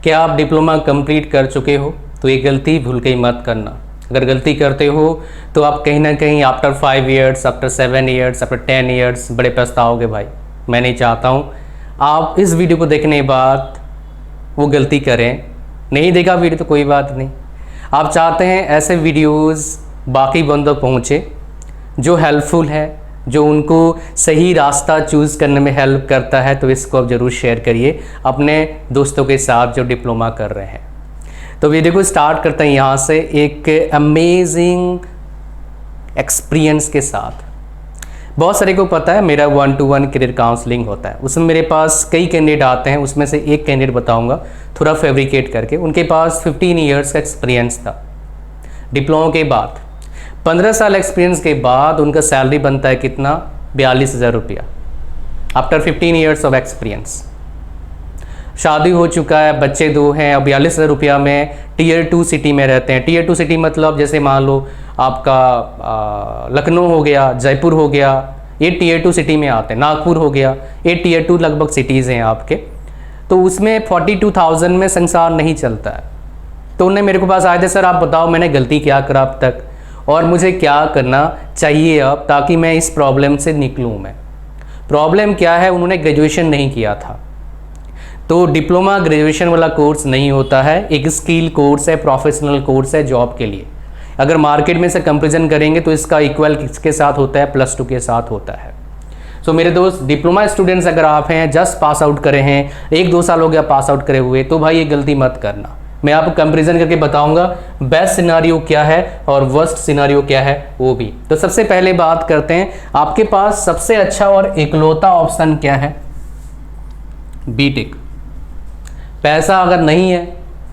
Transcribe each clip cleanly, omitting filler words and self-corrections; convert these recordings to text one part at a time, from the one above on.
क्या आप diploma complete कर चुके हो तो ये गलती भूल के ही मत करना। अगर गलती करते हो तो आप कहीं ना कहीं after 5 years, after 7 years, after 10 years बड़े पछताओगे भाई। मैं नहीं चाहता हूँ आप इस वीडियो को देखने के बाद वो गलती करें। नहीं देखा वीडियो तो कोई बात नहीं। आप चाहते हैं ऐसे वीडियोज़ बाकी बंदों तक पहुँचे जो हेल्पफुल है, जो उनको सही रास्ता चूज़ करने में हेल्प करता है, तो इसको आप ज़रूर शेयर करिए अपने दोस्तों के साथ जो डिप्लोमा कर रहे हैं। तो वीडियो को स्टार्ट करते हैं यहाँ से एक अमेजिंग एक्सपीरियंस के साथ। बहुत सारे को पता है मेरा 1-to-1 करियर काउंसलिंग होता है, उसमें मेरे पास कई कैंडिडेट आते हैं। उसमें से एक कैंडिडेट बताऊँगा थोड़ा फैब्रिकेट करके। उनके पास 15 ईयर्स का एक्सपीरियंस था। डिप्लोमा के बाद 15 साल एक्सपीरियंस के बाद उनका सैलरी बनता है कितना? 42,000 रुपया आफ्टर 15 ईयर्स ऑफ एक्सपीरियंस। शादी हो चुका है, बच्चे 2 हैं और 42,000 रुपया में Tier 2 सिटी में रहते हैं। Tier 2 सिटी मतलब जैसे मान लो आपका लखनऊ हो गया, जयपुर हो गया, ये Tier 2 सिटी में आते हैं। नागपुर हो गया, ये Tier 2 लगभग सिटीज़ हैं आपके। तो उसमें 42,000 में संसार नहीं चलता है। तो उन्हें मेरे को पास आए थे, सर आप बताओ मैंने गलती क्या करा अब तक और मुझे क्या करना चाहिए अब ताकि मैं इस प्रॉब्लम से निकलूँ। मैं प्रॉब्लम क्या है, उन्होंने ग्रेजुएशन नहीं किया था। तो डिप्लोमा ग्रेजुएशन वाला कोर्स नहीं होता है, एक स्किल कोर्स है, प्रोफेशनल कोर्स है जॉब के लिए। अगर मार्केट में से कंपैरिजन करेंगे तो इसका इक्वल किसके साथ होता है? +2 के साथ होता है। सो मेरे दोस्त डिप्लोमा स्टूडेंट्स अगर आप हैं, जस्ट पास आउट करे हैं, 1-2 साल हो गया पास आउट करे हुए, तो भाई ये गलती मत करना। मैं आपको कंपैरिजन करके बताऊंगा बेस्ट सिनारियो क्या है और वर्स्ट सिनारियो क्या है वो भी। तो सबसे पहले बात करते हैं, आपके पास सबसे अच्छा और इकलौता ऑप्शन क्या है? बीटेक। पैसा अगर नहीं है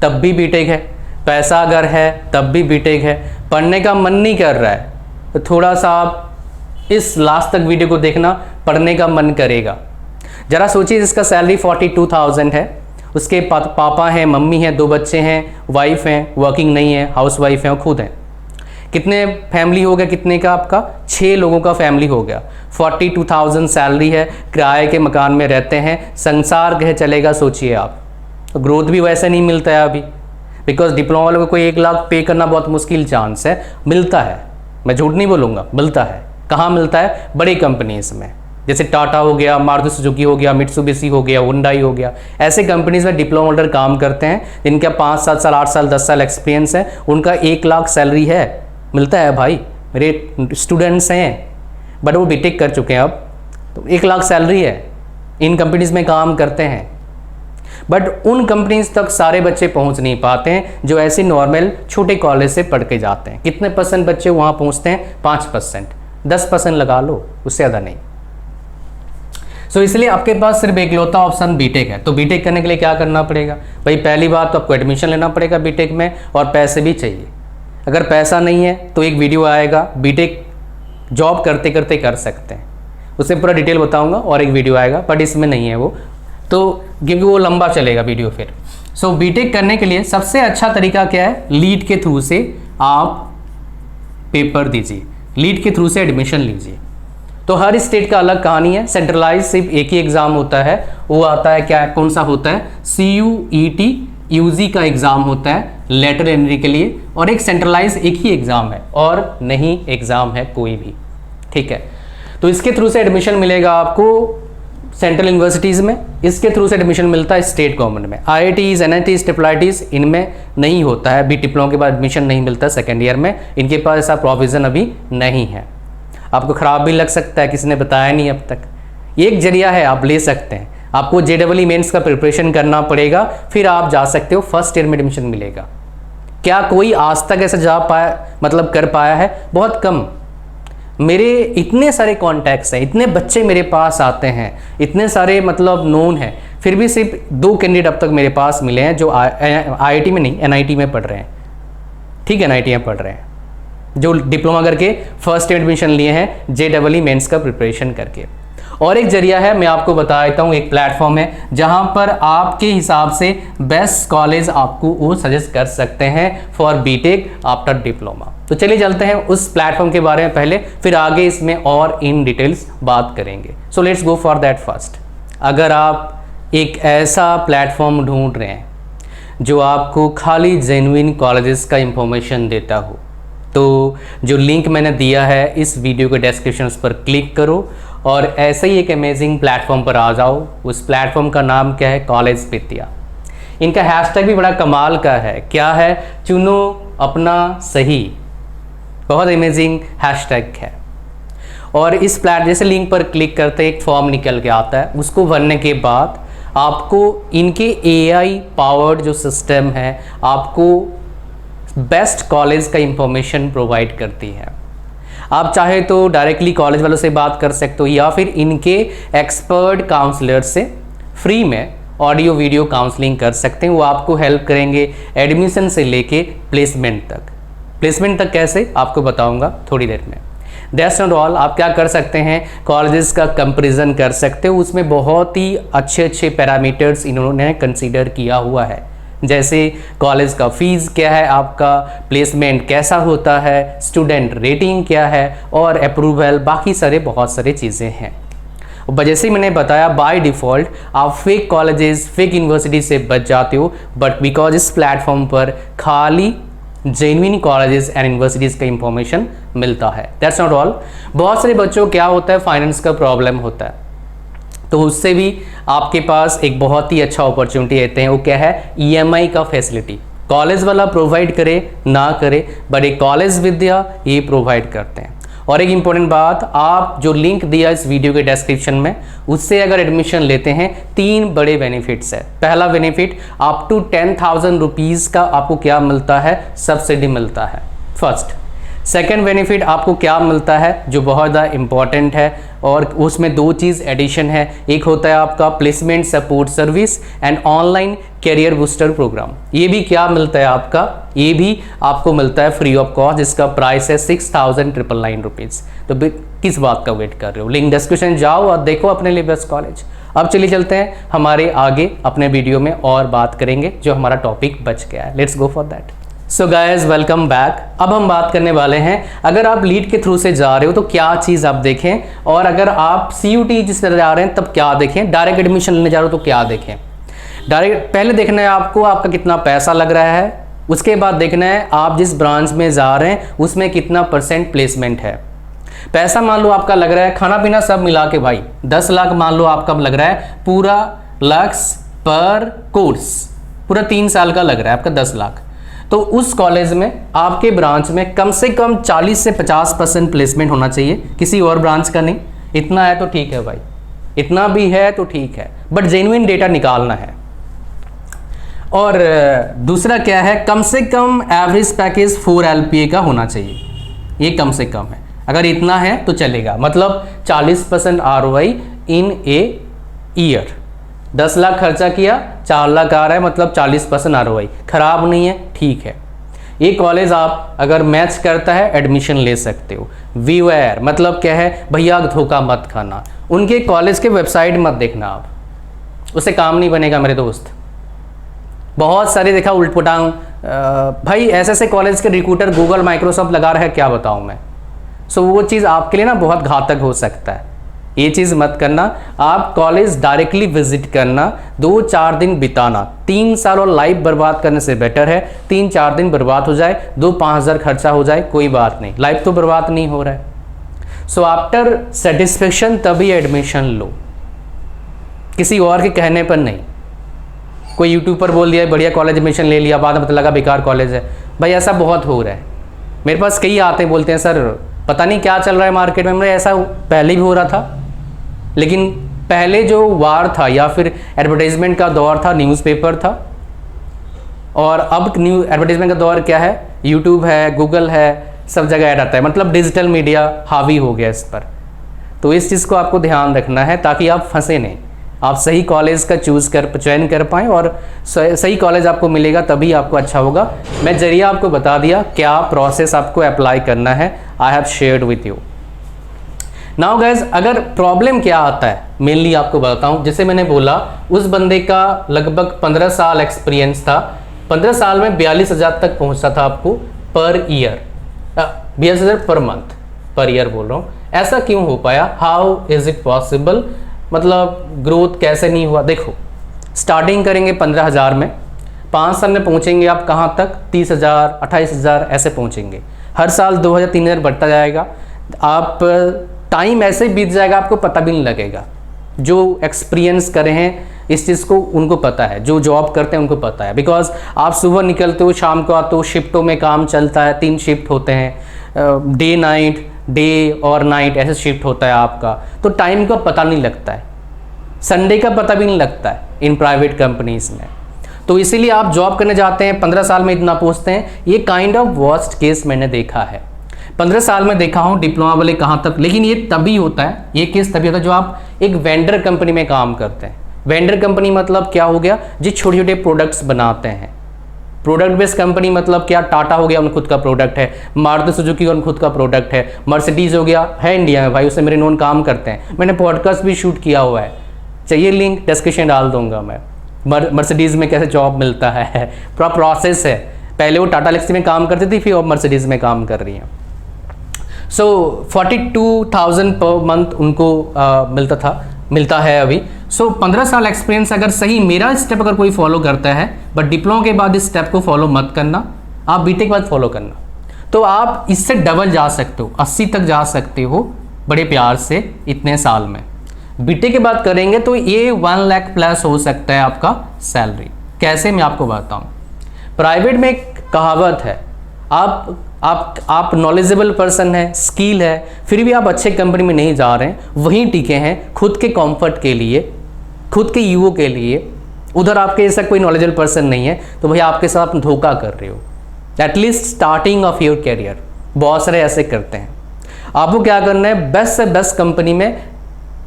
तब भी बीटेक है, पैसा अगर है तब भी बीटेक है। पढ़ने का मन नहीं कर रहा है तो थोड़ा सा आप इस लास्ट तक वीडियो को देखना, पढ़ने का मन करेगा। ज़रा सोचिए, जिसका सैलरी 42,000 है, उसके पापा हैं, मम्मी हैं, 2 बच्चे हैं, वाइफ हैं, वर्किंग नहीं है, हाउस वाइफ हैं और खुद हैं। कितने फैमिली हो गया? कितने का आपका? 6 लोगों का फैमिली हो गया। 42,000 सैलरी है, किराए के मकान में रहते हैं, संसार कहे चलेगा। सोचिए आप, ग्रोथ भी वैसे नहीं मिलता है अभी, बिकॉज डिप्लोमा वालों को कोई 1 लाख पे करना बहुत मुश्किल चांस है। मिलता है, मैं झूठ नहीं बोलूँगा, मिलता है। कहाँ मिलता है? बड़ी कंपनीज में, जैसे टाटा हो गया, मारुति सुजुकी हो गया, मित्सुबिशी हो गया, हुंडई हो गया। ऐसे कंपनीज में डिप्लोमा होल्डर काम करते हैं जिनका 5-7 साल, 8 साल, 10 साल एक्सपीरियंस है, उनका 1 लाख सैलरी है। मिलता है भाई, मेरे स्टूडेंट्स हैं बट वो बीटेक कर चुके हैं अब, तो 1 लाख सैलरी है, इन कंपनीज में काम करते हैं। बट उन कंपनीज तक सारे बच्चे पहुंच नहीं पाते हैं जो ऐसे नॉर्मल छोटे कॉलेज से पढ़ के जाते हैं। कितने % बच्चे वहाँ पहुँचते हैं? 5%, 10% लगा लो, उससे ज़्यादा नहीं। सो इसलिए आपके पास सिर्फ इकलौता ऑप्शन बीटेक है। तो बीटेक करने के लिए क्या करना पड़ेगा भाई? पहली बात तो आपको एडमिशन लेना पड़ेगा बीटेक में, और पैसे भी चाहिए। अगर पैसा नहीं है तो एक वीडियो आएगा, बीटेक जॉब करते करते कर सकते हैं, उससे पूरा डिटेल बताऊंगा, और एक वीडियो आएगा बट इसमें नहीं है वो, तो क्योंकि वो लंबा चलेगा वीडियो फिर। सो बीटेक करने के लिए सबसे अच्छा तरीका क्या है? लीड के थ्रू से आप पेपर दीजिए, लीड के थ्रू से एडमिशन लीजिए। तो हर स्टेट का अलग कहानी है। सेंट्रलाइज सिर्फ एक ही एग्ज़ाम होता है, वो आता है क्या, कौन सा होता है? CUET UG का एग्ज़ाम होता है लेटर एंट्री के लिए, और एक सेंट्रलाइज एक ही एग्ज़ाम है और नहीं एग्ज़ाम है कोई भी, ठीक है। तो इसके थ्रू से एडमिशन मिलेगा आपको सेंट्रल यूनिवर्सिटीज़ में, इसके थ्रू से एडमिशन मिलता है स्टेट गवर्नमेंट में। IITs, NITs, IIITs इनमें नहीं होता है। बी डिप्लोमा के बाद एडमिशन नहीं मिलता सेकेंड ईयर में, इनके पास ऐसा प्रोविज़न अभी नहीं है। आपको ख़राब भी लग सकता है, किसी ने बताया नहीं अब तक। ये एक जरिया है, आप ले सकते हैं। आपको JEE मेंस का प्रिपरेशन करना पड़ेगा, फिर आप जा सकते हो, फर्स्ट ईयर में एडमिशन मिलेगा। क्या कोई आज तक ऐसा जा पाया, मतलब कर पाया है? बहुत कम। मेरे इतने सारे कॉन्टैक्ट्स हैं, इतने बच्चे मेरे पास आते हैं, इतने सारे मतलब नोन हैं, फिर भी सिर्फ 2 कैंडिडेट अब तक मेरे पास मिले हैं जो IIT में नहीं, NIT में पढ़ रहे हैं, ठीक है, NIT में पढ़ रहे हैं, जो डिप्लोमा करके फर्स्ट एडमिशन लिए हैं JEE मेंस का प्रिपरेशन करके। और एक जरिया है, मैं आपको बता देता हूँ, एक प्लेटफॉर्म है जहाँ पर आपके हिसाब से बेस्ट कॉलेज आपको वो सजेस्ट कर सकते हैं फॉर बीटेक आफ्टर डिप्लोमा। तो चलिए चलते हैं उस प्लेटफॉर्म के बारे में पहले, फिर आगे इसमें और इन डिटेल्स बात करेंगे। So let's go for that first. अगर आप एक ऐसा प्लेटफॉर्म ढूंढ रहे हैं जो आपको खाली जेन्युइन कॉलेजेस का इंफॉर्मेशन देता हो। तो जो लिंक मैंने दिया है इस वीडियो के डिस्क्रिप्शन पर क्लिक करो और ऐसे ही एक अमेजिंग प्लेटफॉर्म पर आ जाओ। उस प्लेटफॉर्म का नाम क्या है? कॉलेज विद्या। इनका हैशटैग भी बड़ा कमाल का है, क्या है? चुनो अपना सही। बहुत अमेजिंग हैशटैग है। और इस जैसे लिंक पर क्लिक करते एक फॉर्म निकल के आता है, उसको भरने के बाद आपको इनके AI पावर्ड जो सिस्टम है आपको बेस्ट कॉलेज का इंफॉर्मेशन प्रोवाइड करती है। आप चाहे तो डायरेक्टली कॉलेज वालों से बात कर सकते हो या फिर इनके एक्सपर्ट काउंसलर से फ्री में ऑडियो वीडियो काउंसलिंग कर सकते हैं। वो आपको हेल्प करेंगे एडमिशन से लेके प्लेसमेंट तक। प्लेसमेंट तक कैसे आपको बताऊंगा थोड़ी देर में। दैट्स नॉट ऑल, आप क्या कर सकते हैं? कॉलेजेस का कंपैरिजन कर सकते हो। उसमें बहुत ही अच्छे पैरामीटर्स इन्होंने कंसीडर किया हुआ है, जैसे कॉलेज का फीस क्या है, आपका प्लेसमेंट कैसा होता है, स्टूडेंट रेटिंग क्या है और अप्रूवल, बाकी सारे बहुत सारे चीज़ें हैं। जैसे मैंने बताया बाय डिफ़ॉल्ट आप फेक कॉलेजेस फेक यूनिवर्सिटी से बच जाते हो, बट बिकॉज इस प्लेटफॉर्म पर खाली जेन्युइन कॉलेजेस एंड यूनिवर्सिटीज़ का इंफॉर्मेशन मिलता है। दैट्स नॉट ऑल, बहुत सारे बच्चों को क्या होता है, फाइनेंस का प्रॉब्लम होता है, तो उससे भी आपके पास एक बहुत ही अच्छा अपॉर्चुनिटी देते हैं। वो क्या है? EMI का फैसिलिटी। कॉलेज वाला प्रोवाइड करे ना करे, बट एक कॉलेज विद्या ये प्रोवाइड करते हैं। और एक इम्पॉर्टेंट बात, आप जो लिंक दिया इस वीडियो के डिस्क्रिप्शन में, उससे अगर एडमिशन लेते हैं 3 बड़े बेनिफिट्स है। पहला बेनिफिट, अप टू 10,000 रुपीज़ का आपको क्या मिलता है? सब्सिडी मिलता है, फर्स्ट। सेकेंड बेनिफिट आपको क्या मिलता है जो बहुत ज़्यादा इम्पॉर्टेंट है, और उसमें 2 चीज़ एडिशन है। एक होता है आपका placement support service and online career booster programme. ये भी क्या मिलता है आपका? ये भी आपको मिलता है फ्री ऑफ कॉस्ट, जिसका प्राइस है 6,999 रुपीज़। तो किस बात का वेट कर रहे हो? लिंक डिस्क्रिप्शन जाओ और देखो अपने लिए बेस्ट कॉलेज। अब चलिए चलते हैं हमारे आगे अपने वीडियो में और बात करेंगे जो हमारा टॉपिक बच गया है। Let's go for that. So guys welcome back. अब हम बात करने वाले हैं, अगर आप लीड के थ्रू से जा रहे हो तो क्या चीज़ आप देखें, और अगर आप CUT जिस तरह जा रहे हैं तब क्या देखें, डायरेक्ट एडमिशन लेने जा रहे हो तो क्या देखें। डायरेक्ट पहले देखना है आपको आपका कितना पैसा लग रहा है, उसके बाद देखना है आप जिस ब्रांच में जा रहे हैं उसमें कितना % प्लेसमेंट है। पैसा मान लो आपका लग रहा है, खाना पीना सब मिला के भाई 10 लाख मान लो आपका लग रहा है, पूरा लक्स पर कोर्स पूरा 3 साल का लग रहा है आपका 10 लाख। तो उस कॉलेज में आपके ब्रांच में कम से कम 40 से 50% प्लेसमेंट होना चाहिए, किसी और ब्रांच का नहीं। इतना है तो ठीक है भाई, इतना भी है तो ठीक है, बट जेन्युइन डेटा निकालना है। और दूसरा क्या है, कम से कम एवरेज पैकेज 4 LPA का होना चाहिए, ये कम से कम है। अगर इतना है तो चलेगा, मतलब 40% ROI in a year. 10 lakh खर्चा किया, 4 लाख आ रहा है, मतलब 40% ROI। खराब नहीं है, ठीक है। ये कॉलेज आप अगर मैच करता है एडमिशन ले सकते हो। वीवेयर मतलब क्या है, भैया धोखा मत खाना, उनके कॉलेज के वेबसाइट मत देखना आप, उससे काम नहीं बनेगा मेरे दोस्त। बहुत सारे देखा उल्टपुटांग भाई, ऐसे कॉलेज के रिक्रूटर गूगल माइक्रोसॉफ्ट लगा रहा है, क्या बताऊं मैं। सो वो चीज़ आपके लिए ना बहुत घातक हो सकता है, ये चीज़ मत करना। आप कॉलेज डायरेक्टली विजिट करना, 2-4 दिन बिताना। 3 साल और लाइफ बर्बाद करने से बेटर है 3-4 दिन बर्बाद हो जाए, 2-5 हज़ार खर्चा हो जाए, कोई बात नहीं, लाइफ तो बर्बाद नहीं हो रहा है। सो आफ्टर सेटिस्फेक्शन तभी एडमिशन लो, किसी और के कहने पर नहीं। कोई यूट्यूब पर बोल दिया बढ़िया कॉलेज एडमिशन ले लिया, बाद में पता लगा बेकार कॉलेज है। भाई ऐसा बहुत हो रहा है, मेरे पास कई आते हैं, बोलते हैं सर पता नहीं क्या चल रहा है मार्केट में। मेरे ऐसा पहले भी हो रहा था, लेकिन पहले जो वार था या फिर एडवर्टाइजमेंट का दौर था, न्यूज़पेपर था, और अब एडवर्टाइजमेंट का दौर क्या है, यूट्यूब है, गूगल है, सब जगह ऐड आता है, मतलब डिजिटल मीडिया हावी हो गया इस पर। तो इस चीज़ को आपको ध्यान रखना है ताकि आप फंसे नहीं, आप सही कॉलेज का चयन कर पाएँ, और सही कॉलेज आपको मिलेगा तभी आपको अच्छा होगा। मैं जरिया आपको बता दिया क्या प्रोसेस आपको अप्लाई करना है, I have shared with you. Now guys, अगर प्रॉब्लम क्या आता है मेनली आपको बताऊं। जैसे मैंने बोला उस बंदे का लगभग 15 साल एक्सपीरियंस था, 15 साल में 42,000 तक पहुंचता था आपको per year, 42,000 per month, per year बोल रहा हूँ। ऐसा क्यों हो पाया, हाउ इज इट पॉसिबल, मतलब ग्रोथ कैसे नहीं हुआ। देखो स्टार्टिंग करेंगे 15,000 में, 5 साल में पहुंचेंगे आप कहाँ तक, 30,000 28,000 ऐसे पहुंचेंगे। हर साल 2,000 3,000 बढ़ता जाएगा। आप टाइम ऐसे बीत जाएगा आपको पता भी नहीं लगेगा। जो एक्सपीरियंस करे हैं इस चीज़ को उनको पता है, जो जॉब करते हैं उनको पता है। बिकॉज आप सुबह निकलते हो शाम को आते हो, शिफ्टों में काम चलता है, 3 शिफ्ट होते हैं, डे नाइट, डे और नाइट ऐसे शिफ्ट होता है आपका, तो टाइम का पता नहीं लगता है, संडे का पता भी नहीं लगता है इन प्राइवेट कंपनीज में। तो इसीलिए आप जॉब करने जाते हैं 15 साल में इतना पहुँचते हैं। ये काइंड ऑफ वर्स्ट केस मैंने देखा है, 15 साल में देखा हूँ डिप्लोमा वाले कहाँ तक। लेकिन ये तभी होता है, ये केस तभी होता है जो आप एक वेंडर कंपनी में काम करते हैं। वेंडर कंपनी मतलब क्या हो गया, जो छोटे छोटे प्रोडक्ट्स बनाते हैं। प्रोडक्ट बेस्ड कंपनी मतलब क्या, टाटा हो गया उन खुद का प्रोडक्ट है, मारुति सुजुकी उन खुद का प्रोडक्ट है, मर्सिडीज हो गया है इंडिया में भाई, उससे मेरे नोन काम करते हैं, मैंने पॉडकास्ट भी शूट किया हुआ है, चाहिए लिंक डिस्क्रिप्शन डाल दूंगा मैं। मर्सिडीज में कैसे जॉब मिलता है, पूरा प्रोसेस है। पहले वो टाटा लेक्सी में काम करती थी, फिर अब मर्सिडीज में काम कर रही हैं। सो 42,000 पर मंथ उनको मिलता है अभी। सो 15 साल एक्सपीरियंस अगर सही मेरा स्टेप अगर कोई फॉलो करता है, बट डिप्लोमा के बाद इस स्टेप को फॉलो मत करना, आप बीटेक के बाद फॉलो करना, तो आप इससे डबल जा सकते हो, 80 तक जा सकते हो बड़े प्यार से इतने साल में। बीटेक के बाद करेंगे तो ये 1 लाख प्लस हो सकता है आपका सैलरी। कैसे, मैं आपको बताऊँ। प्राइवेट में एक कहावत है, आप नॉलेजेबल पर्सन है, स्किल है, फिर भी आप अच्छे कंपनी में नहीं जा रहे हैं, वहीं टिके हैं खुद के कंफर्ट के लिए, खुद के ईगो के लिए, उधर आपके ऐसा कोई नॉलेजेबल पर्सन नहीं है, तो भैया आपके साथ आप धोखा कर रहे हो। At least starting of your career बहुत सारे ऐसे करते हैं। आपको क्या करना है, बेस्ट से बेस्ट कंपनी में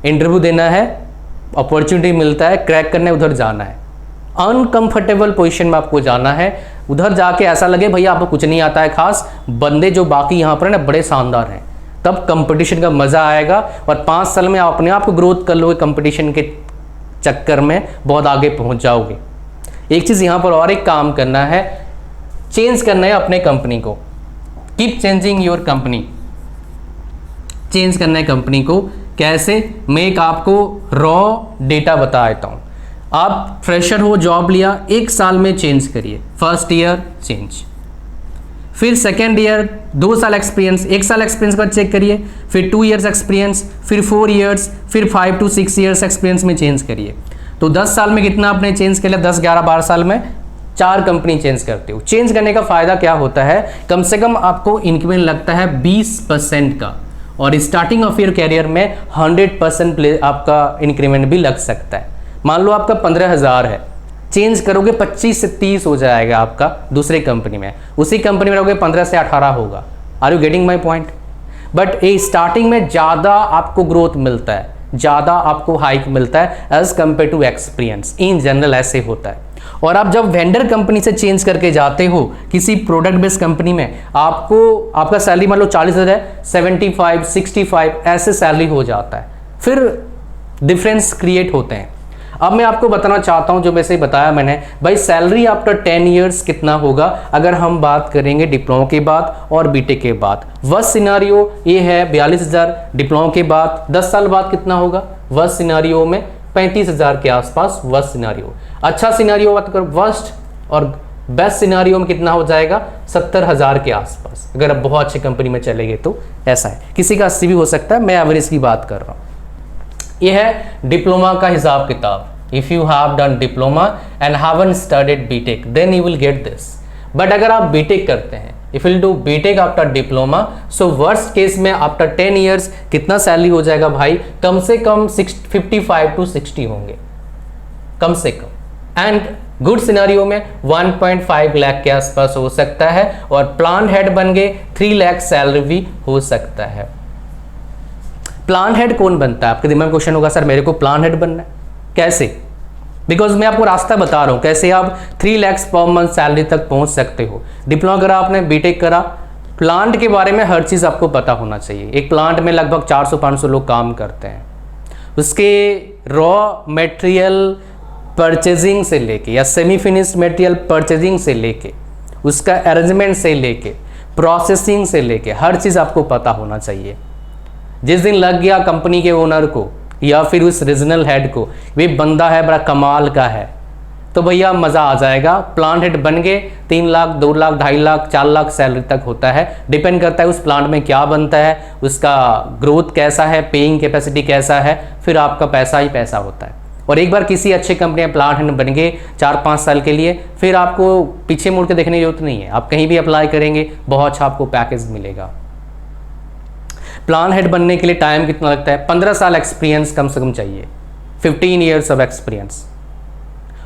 इंटरव्यू देना है, अपॉर्चुनिटी मिलता है, क्रैक करना है, उधर जाना है। अनकंफर्टेबल पोजीशन में आपको जाना है, उधर जाके ऐसा लगे भैया आपको कुछ नहीं आता है खास, बंदे जो बाकी यहाँ पर है ना बड़े शानदार हैं, तब कंपटीशन का मज़ा आएगा और 5 साल में आप अपने आप को ग्रोथ कर लोगे, कंपटीशन के चक्कर में बहुत आगे पहुँच जाओगे। एक चीज़ यहाँ पर और एक काम करना है, चेंज करना है अपने कंपनी को। Keep changing your company, change करना है कंपनी को। कैसे, मैं एक आपको रॉ डेटा बता देता हूँ। आप फ्रेशर हो, जॉब लिया, 1 साल में चेंज करिए। फर्स्ट ईयर चेंज, फिर सेकेंड ईयर 2 साल एक्सपीरियंस, 1 साल एक्सपीरियंस का चेक करिए, फिर 2 इयर्स एक्सपीरियंस, फिर 4 इयर्स, फिर 5 to 6 इयर्स एक्सपीरियंस में चेंज करिए। तो 10 साल में कितना आपने चेंज कर लिया, 10, 11, 12 साल में 4 कंपनी चेंज करते हो। चेंज करने का फायदा क्या होता है, कम से कम आपको इंक्रीमेंट लगता है 20% का, और स्टार्टिंग ऑफ ईयर कैरियर में 100% आपका इंक्रीमेंट भी लग सकता है। मान लो आपका 15,000 है, चेंज करोगे 25 से 30 हो जाएगा आपका दूसरे कंपनी में, उसी कंपनी में रहोगे 15 से 18 होगा। Are you getting my point. But ये स्टार्टिंग में ज़्यादा आपको ग्रोथ मिलता है, ज़्यादा आपको हाइक मिलता है as compared to experience, in general ऐसे होता है। और आप जब वेंडर कंपनी से चेंज करके जाते हो किसी प्रोडक्ट बेस्ड कंपनी में, आपका सैलरी मान लो 40,000 है, 75, 65 ऐसे सैलरी हो जाता है, फिर डिफरेंस क्रिएट होते हैं। अब मैं आपको बताना चाहता हूं, जो वैसे ही बताया मैंने भाई, सैलरी आफ्टर 10 इयर्स कितना होगा अगर हम बात करेंगे डिप्लोमा के बाद और बीटेक के बाद। वर्स्ट सिनारियो ये है 42,000 डिप्लोमा के बाद, 10 साल बाद कितना होगा वर्स्ट सिनारियो में, 35,000 के आसपास वर्स्ट सिनारियो। अच्छा सिनारियो बात कर, वर्स्ट और बेस्ट सिनारियो में कितना हो जाएगा, 70,000 के आसपास, अगर आप बहुत अच्छी कंपनी में चलेंगे तो ऐसा है। किसी का 80 भी हो सकता है, मैं एवरेज की बात कर रहा हूँ। यह है डिप्लोमा का हिसाब किताब। If you have done diploma and haven't studied BTech then you will get this. But अगर आप बीटेक करते हैं, if will do BTech after diploma, so worst case में आफ्टर 10 इयर्स कितना सैलरी हो जाएगा भाई, कम से कम 55 to 60 होंगे कम से कम। एंड गुड सिनारियो में 1.5 लाख के आसपास हो सकता है, और प्लान हेड बन गए 3 लाख सैलरी भी हो सकता है। प्लान हेड कौन बनता है, आपके दिमाग में क्वेश्चन होगा, सर मेरे को प्लान हेड बनना है कैसे? बिकॉज मैं आपको रास्ता बता रहा हूँ कैसे आप 3 लाख पर मंथ सैलरी तक पहुँच सकते हो। डिप्लोमा करा आपने, बीटेक करा, प्लांट के बारे में हर चीज़ आपको पता होना चाहिए। एक प्लांट में लगभग 400-500 लोग काम करते हैं, उसके रॉ मटेरियल परचेजिंग से लेके या सेमी फिनिश्ड मटेरियल परचेजिंग से लेके, उसका अरेंजमेंट से लेके, प्रोसेसिंग से लेके, हर चीज़ आपको पता होना चाहिए। जिस दिन लग गया कंपनी के ओनर को या फिर उस रीजनल हेड को, वे बंदा है बड़ा कमाल का है, तो भैया मज़ा आ जाएगा। प्लांट हेड बन गए, 3 लाख 2 लाख 2.5 लाख 4 लाख सैलरी तक होता है। डिपेंड करता है उस प्लांट में क्या बनता है, उसका ग्रोथ कैसा है, पेइंग कैपेसिटी कैसा है, फिर आपका पैसा ही पैसा होता है। और एक बार किसी अच्छे कंपनी में प्लांट हेड बन गए 4-5 साल के लिए, फिर आपको पीछे मुड़ के देखने की जरूरत नहीं है। आप कहीं भी अप्लाई करेंगे बहुत अच्छा आपको पैकेज मिलेगा। प्लांट हेड बनने के लिए टाइम कितना लगता है? 15 साल एक्सपीरियंस कम से कम चाहिए, 15 ईयर्स ऑफ एक्सपीरियंस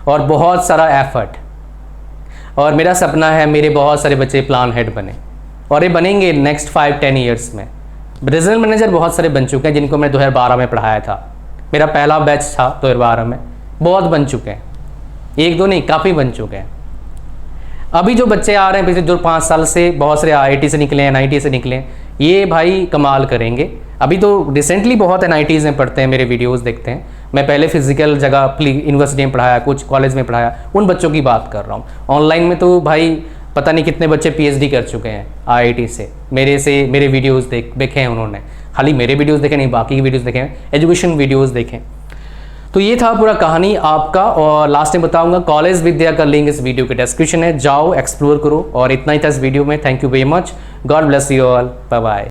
और बहुत सारा एफर्ट। और मेरा सपना है मेरे बहुत सारे बच्चे प्लांट हेड बने, और ये बनेंगे नेक्स्ट 5-10 ईयर्स में। रीजनल मैनेजर बहुत सारे बन चुके हैं जिनको मैंने 2012 में पढ़ाया था। मेरा पहला बैच था 2012 में, बहुत बन चुके हैं, 1-2 नहीं काफ़ी बन चुके हैं। अभी जो बच्चे आ रहे हैं पिछले 5 साल से, बहुत सारे IIT से निकले, NIT से निकले, ये भाई कमाल करेंगे। अभी तो रिसेंटली बहुत NITs में पढ़ते हैं, मेरे वीडियोस देखते हैं। मैं पहले फिजिकल जगह यूनिवर्सिटी में पढ़ाया, कुछ कॉलेज में पढ़ाया, उन बच्चों की बात कर रहा हूँ। ऑनलाइन में तो भाई पता नहीं कितने बच्चे PhD कर चुके हैं IIT से, मेरे वीडियोस देखे हैं उन्होंने। खाली मेरे वीडियोस देखे नहीं, बाकी की वीडियोस देखे हैं, एजुकेशन वीडियोस देखें। तो ये था पूरा कहानी आपका। और लास्ट में बताऊंगा कॉलेज विद्या का लिंक इस वीडियो के डिस्क्रिप्शन है, जाओ एक्सप्लोर करो। और इतना ही था इस वीडियो में। Thank you very much, God bless you all, bye bye.